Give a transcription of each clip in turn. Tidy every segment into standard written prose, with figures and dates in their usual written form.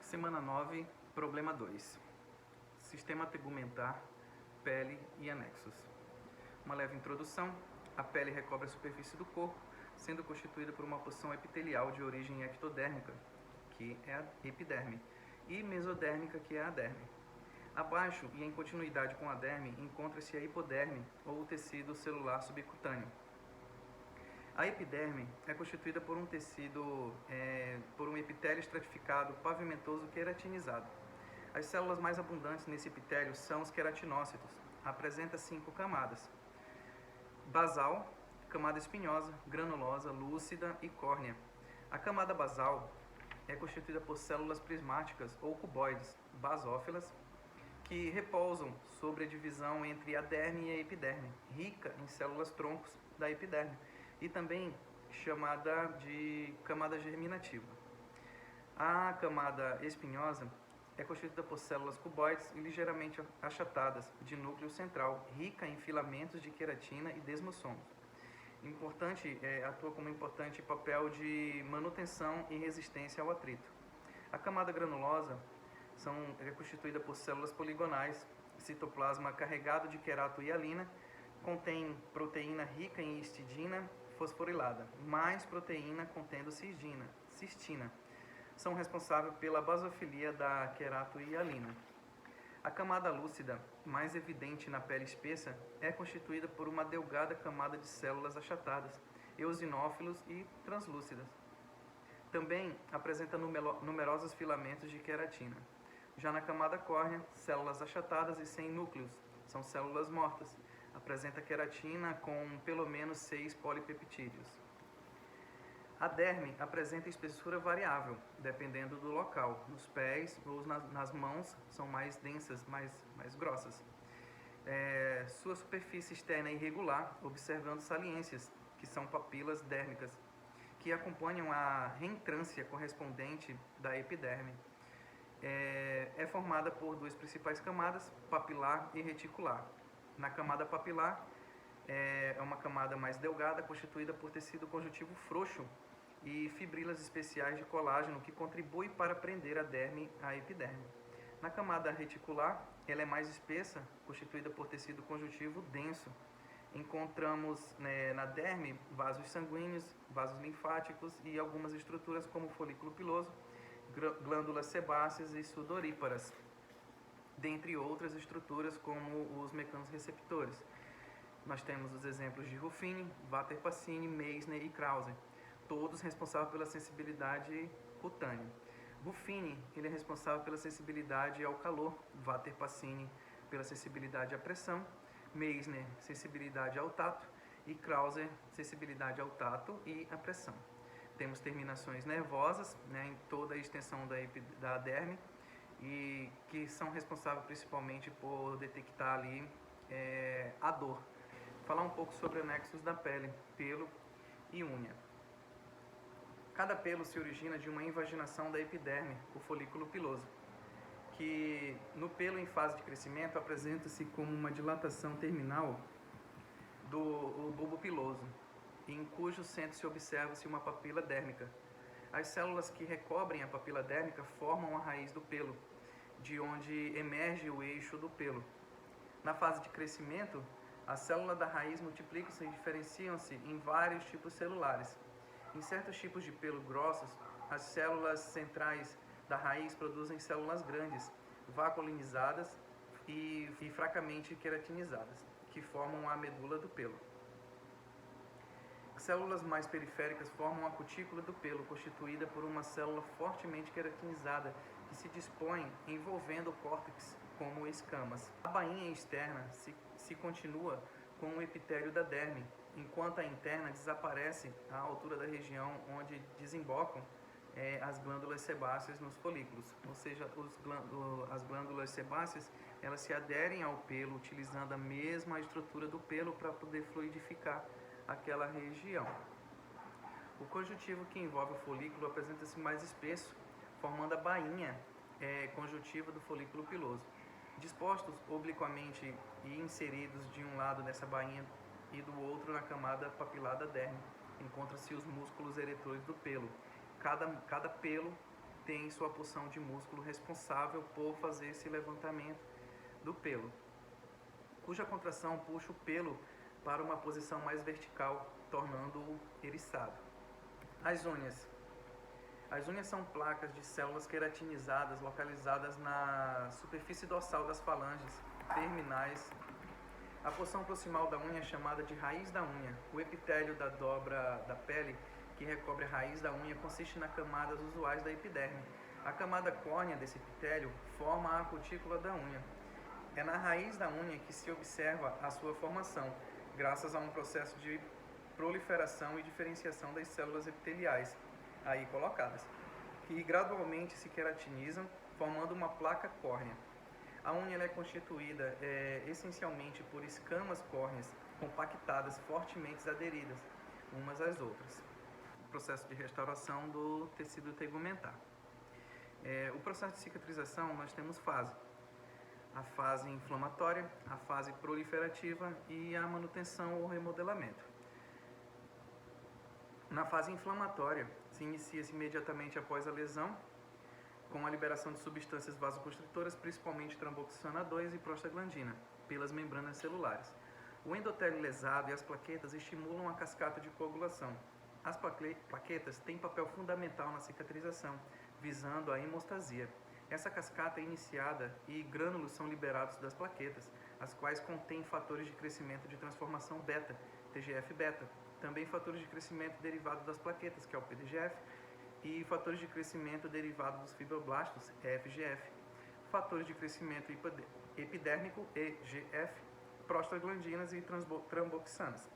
Semana 9, problema 2. Sistema tegumentar, pele e anexos. Uma leve introdução. A pele recobre a superfície do corpo, sendo constituída por uma porção epitelial de origem ectodérmica, que é a epiderme, e mesodérmica, que é a derme. Abaixo e em continuidade com a derme, encontra-se a hipoderme, ou o tecido celular subcutâneo. A epiderme é constituída por um tecido, por um epitélio estratificado, pavimentoso, queratinizado. As células mais abundantes nesse epitélio são os queratinócitos. Apresenta 5 camadas: basal, camada espinhosa, granulosa, lúcida e córnea. A camada basal é constituída por células prismáticas ou cuboides, basófilas, que repousam sobre a divisão entre a derme e a epiderme, rica em células troncos da epiderme, e também chamada de camada germinativa. A camada espinhosa é constituída por células cuboides e ligeiramente achatadas, de núcleo central, rica em filamentos de queratina e desmossomos. Atua como importante papel de manutenção e resistência ao atrito. A camada granulosa é constituída por células poligonais, citoplasma carregado de querato e hialina, contém proteína rica em histidina fosforilada, mais proteína contendo cistina. São responsáveis pela basofilia da querato e hialina. A camada lúcida, mais evidente na pele espessa, é constituída por uma delgada camada de células achatadas, eosinófilos e translúcidas. Também apresenta numerosos filamentos de queratina. Já na camada córnea, células achatadas e sem núcleos, são células mortas. Apresenta queratina com pelo menos 6 polipeptídeos. A derme apresenta espessura variável, dependendo do local. Nos pés ou nas mãos são mais densas, mais grossas. Sua superfície externa é irregular, observando saliências, que são papilas dérmicas, que acompanham a reentrância correspondente da epiderme. É formada por 2 principais camadas, papilar e reticular. Na camada papilar, é uma camada mais delgada, constituída por tecido conjuntivo frouxo e fibrilas especiais de colágeno, que contribui para prender a derme à epiderme. Na camada reticular, ela é mais espessa, constituída por tecido conjuntivo denso. Encontramos na derme vasos sanguíneos, vasos linfáticos e algumas estruturas como folículo piloso, glândulas sebáceas e sudoríparas, dentre outras estruturas como os mecanos receptores. Nós temos os exemplos de Ruffini, Vater Pacini, Meissner e Krause, todos responsáveis pela sensibilidade cutânea. Ruffini, ele é responsável pela sensibilidade ao calor, Vater Pacini pela sensibilidade à pressão, Meissner, sensibilidade ao tato, e Krause, sensibilidade ao tato e à pressão. Temos terminações nervosas, em toda a extensão da derme, e que são responsáveis principalmente por detectar ali a dor. Falar um pouco sobre anexos da pele, pelo e unha. Cada pelo se origina de uma invaginação da epiderme, o folículo piloso, que no pelo em fase de crescimento apresenta-se como uma dilatação terminal do bulbo piloso, em cujo centro se observa-se uma papila dérmica. As células que recobrem a papila dérmica formam a raiz do pelo, de onde emerge o eixo do pelo. Na fase de crescimento, as células da raiz multiplicam-se e diferenciam-se em vários tipos celulares. Em certos tipos de pelo grossos, as células centrais da raiz produzem células grandes, vaculinizadas e fracamente queratinizadas, que formam a medula do pelo. Células mais periféricas formam a cutícula do pelo, constituída por uma célula fortemente queratinizada, que se dispõe envolvendo o córtex como escamas. A bainha externa se continua com o epitélio da derme, enquanto a interna desaparece à altura da região onde desembocam as glândulas sebáceas nos folículos. Ou seja, as glândulas sebáceas, elas se aderem ao pelo, utilizando a mesma estrutura do pelo para poder fluidificar aquela região. O conjuntivo que envolve o folículo apresenta-se mais espesso, formando a bainha conjuntiva do folículo piloso. Dispostos obliquamente e inseridos de um lado dessa bainha e do outro na camada papilar da derme, encontram-se os músculos eretores do pelo. Cada pelo tem sua porção de músculo responsável por fazer esse levantamento do pelo, cuja contração puxa o pelo para uma posição mais vertical, tornando-o eriçado. As unhas. As unhas são placas de células queratinizadas localizadas na superfície dorsal das falanges terminais. A porção proximal da unha é chamada de raiz da unha. O epitélio da dobra da pele que recobre a raiz da unha consiste nas camadas usuais da epiderme. A camada córnea desse epitélio forma a cutícula da unha. É na raiz da unha que se observa a sua formação, graças a um processo de proliferação e diferenciação das células epiteliais aí colocadas, que gradualmente se queratinizam, formando uma placa córnea. A unha é constituída essencialmente por escamas córneas compactadas, fortemente aderidas umas às outras. O processo de restauração do tecido tegumentar. O processo de cicatrização, nós temos fase. A fase inflamatória, a fase proliferativa e a manutenção ou remodelamento. Na fase inflamatória, se inicia-se imediatamente após a lesão, com a liberação de substâncias vasoconstritoras, principalmente tromboxana 2 e prostaglandina, pelas membranas celulares. O endotélio lesado e as plaquetas estimulam a cascata de coagulação. As plaquetas têm papel fundamental na cicatrização, visando a hemostasia. Essa cascata é iniciada e grânulos são liberados das plaquetas, as quais contêm fatores de crescimento de transformação beta, TGF-beta, também fatores de crescimento derivado das plaquetas, que é o PDGF, e fatores de crescimento derivado dos fibroblastos, FGF, fatores de crescimento epidérmico, EGF, prostaglandinas e tromboxanas.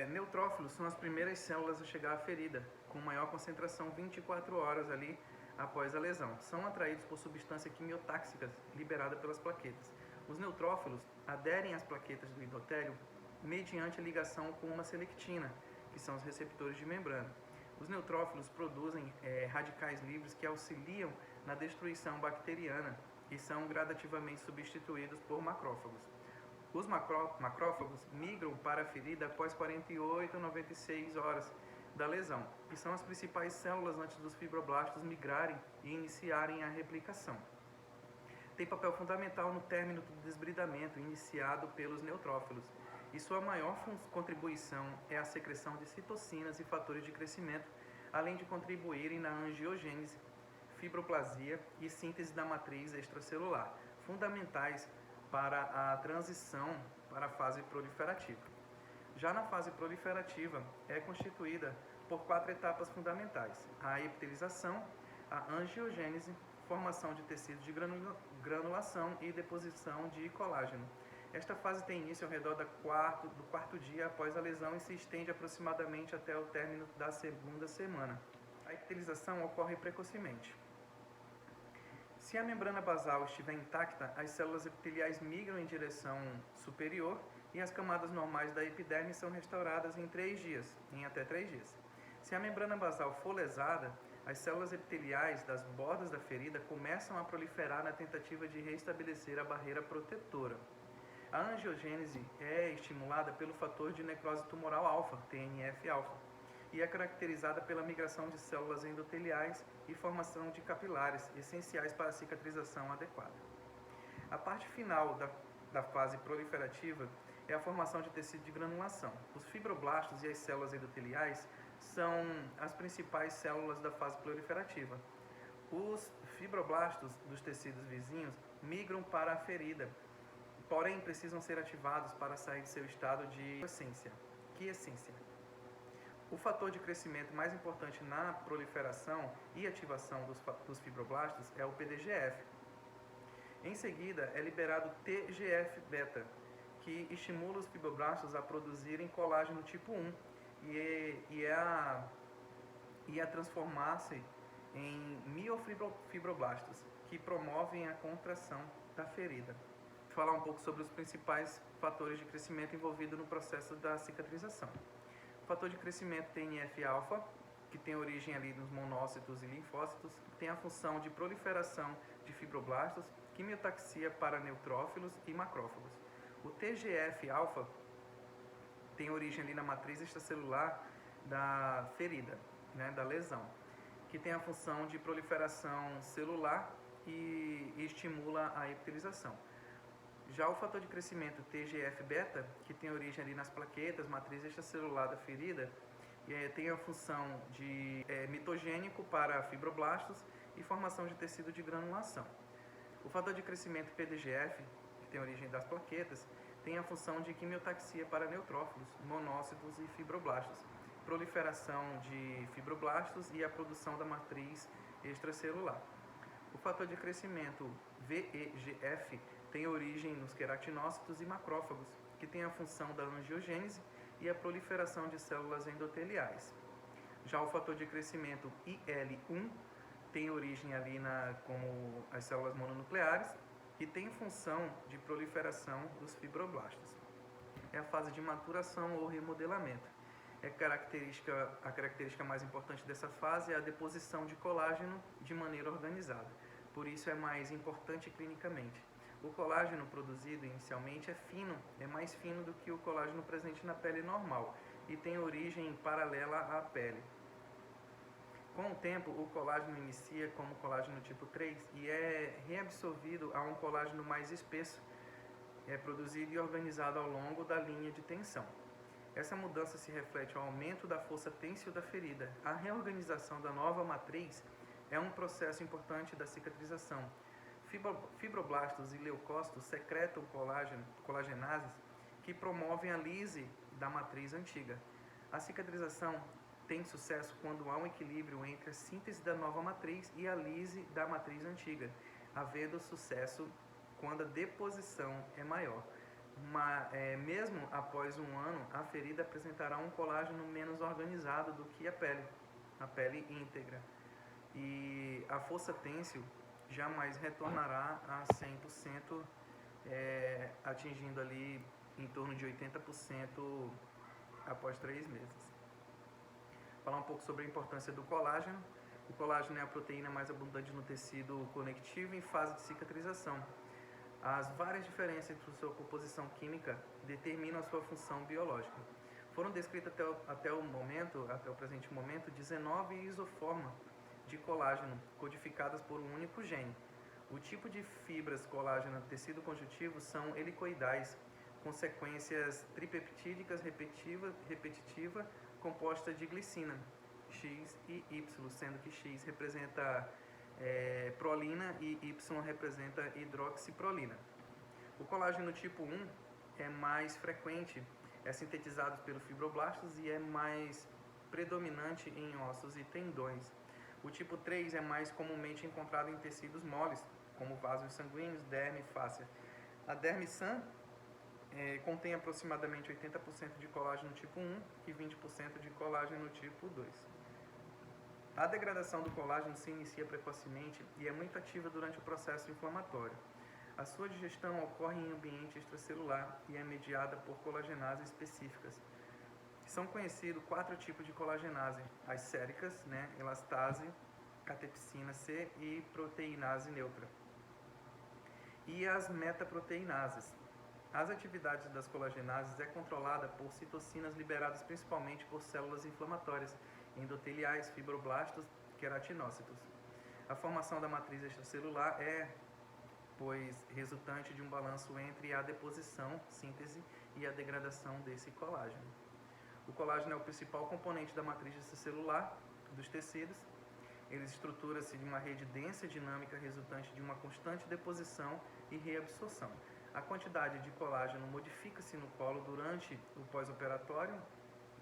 Neutrófilos são as primeiras células a chegar à ferida, com maior concentração 24 horas ali após a lesão. São atraídos por substâncias quimiotáxicas liberadas pelas plaquetas. Os neutrófilos aderem às plaquetas do endotélio mediante a ligação com uma selectina, que são os receptores de membrana. Os neutrófilos produzem radicais livres que auxiliam na destruição bacteriana e são gradativamente substituídos por macrófagos. Os macrófagos migram para a ferida após 48 a 96 horas da lesão, e são as principais células antes dos fibroblastos migrarem e iniciarem a replicação. Tem papel fundamental no término do desbridamento iniciado pelos neutrófilos, e sua maior contribuição é a secreção de citocinas e fatores de crescimento, além de contribuírem na angiogênese, fibroplasia e síntese da matriz extracelular, fundamentais para a transição para a fase proliferativa. Já na fase proliferativa, é constituída por 4 etapas fundamentais: a epitelização, a angiogênese, formação de tecidos de granulação e deposição de colágeno. Esta fase tem início ao redor do quarto dia após a lesão e se estende aproximadamente até o término da segunda semana. A epitelização ocorre precocemente. Se a membrana basal estiver intacta, as células epiteliais migram em direção superior e as camadas normais da epiderme são restauradas em até 3 dias. Se a membrana basal for lesada, as células epiteliais das bordas da ferida começam a proliferar na tentativa de restabelecer a barreira protetora. A angiogênese é estimulada pelo fator de necrose tumoral alfa, TNF-alfa, e é caracterizada pela migração de células endoteliais e formação de capilares, essenciais para a cicatrização adequada. A parte final da fase proliferativa é a formação de tecido de granulação. Os fibroblastos e as células endoteliais são as principais células da fase proliferativa. Os fibroblastos dos tecidos vizinhos migram para a ferida, porém precisam ser ativados para sair de seu estado de quiescência. O fator de crescimento mais importante na proliferação e ativação dos fibroblastos é o PDGF. Em seguida, é liberado TGF-beta, que estimula os fibroblastos a produzirem colágeno tipo 1 e a transformar-se em miofibroblastos, que promovem a contração da ferida. Vou falar um pouco sobre os principais fatores de crescimento envolvidos no processo da cicatrização. O fator de crescimento TNF-alfa, que tem origem ali nos monócitos e linfócitos, tem a função de proliferação de fibroblastos, quimiotaxia para neutrófilos e macrófagos. O TGF-alfa tem origem ali na matriz extracelular da ferida, da lesão. que tem a função de proliferação celular e estimula a epitelização. Já o fator de crescimento TGF-beta, que tem origem ali nas plaquetas, matriz extracelular da ferida, tem a função de mitogênico para fibroblastos e formação de tecido de granulação. O fator de crescimento PDGF, que tem origem das plaquetas, tem a função de quimiotaxia para neutrófilos, monócitos e fibroblastos, proliferação de fibroblastos e a produção da matriz extracelular. O fator de crescimento VEGF tem origem nos queratinócitos e macrófagos, que tem a função da angiogênese e a proliferação de células endoteliais. Já o fator de crescimento IL-1 tem origem ali como as células mononucleares e tem função de proliferação dos fibroblastos. É a fase de maturação ou remodelamento. A característica mais importante dessa fase é a deposição de colágeno de maneira organizada. Por isso é mais importante clinicamente. O colágeno produzido inicialmente é mais fino do que o colágeno presente na pele normal e tem origem paralela à pele. Com o tempo, o colágeno inicia como colágeno tipo 3 e é reabsorvido a um colágeno mais espesso, produzido e organizado ao longo da linha de tensão. Essa mudança se reflete ao aumento da força têncil da ferida. A reorganização da nova matriz é um processo importante da cicatrização. Fibroblastos e leucócitos secretam colagenases que promovem a lise da matriz antiga. A cicatrização tem sucesso quando há um equilíbrio entre a síntese da nova matriz e a lise da matriz antiga, havendo sucesso quando a deposição é maior. Mesmo após um ano, a ferida apresentará um colágeno menos organizado do que a pele íntegra. E a força têncil jamais retornará a 100%, atingindo ali em torno de 80% após 3 meses. Falar um pouco sobre a importância do colágeno. O colágeno é a proteína mais abundante no tecido conectivo em fase de cicatrização. As várias diferenças entre sua composição química determinam a sua função biológica. Foram descritas até o presente momento, 19 isoformas de colágeno, codificadas por um único gene. O tipo de fibras colágeno do tecido conjuntivo são helicoidais, com sequências tripeptídicas repetitiva composta de glicina, X e Y, sendo que X representa prolina e Y representa hidroxiprolina. O colágeno tipo 1 é mais frequente, é sintetizado pelos fibroblastos e é mais predominante em ossos e tendões. O tipo 3 é mais comumente encontrado em tecidos moles, como vasos sanguíneos, derme e fáscia. A derme sã contém aproximadamente 80% de colágeno tipo 1 e 20% de colágeno tipo 2. A degradação do colágeno se inicia precocemente e é muito ativa durante o processo inflamatório. A sua digestão ocorre em ambiente extracelular e é mediada por colagenases específicas. São conhecidos 4 tipos de colagenase: as séricas, elastase, catepsina C e proteinase neutra. E as metaproteinases. As atividades das colagenases é controlada por citocinas liberadas principalmente por células inflamatórias, endoteliais, fibroblastos, queratinócitos. A formação da matriz extracelular pois, resultante de um balanço entre a deposição, síntese e a degradação desse colágeno. O colágeno é o principal componente da matriz extracelular dos tecidos. Ele estrutura-se de uma rede densa e dinâmica resultante de uma constante deposição e reabsorção. A quantidade de colágeno modifica-se no colo durante o pós-operatório,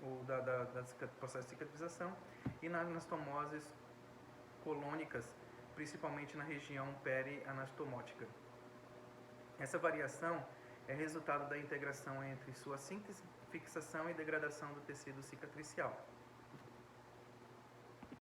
ou processo de cicatrização, e nas anastomoses colônicas, principalmente na região perianastomótica. Essa variação é resultado da integração entre sua síntese, fixação e degradação do tecido cicatricial.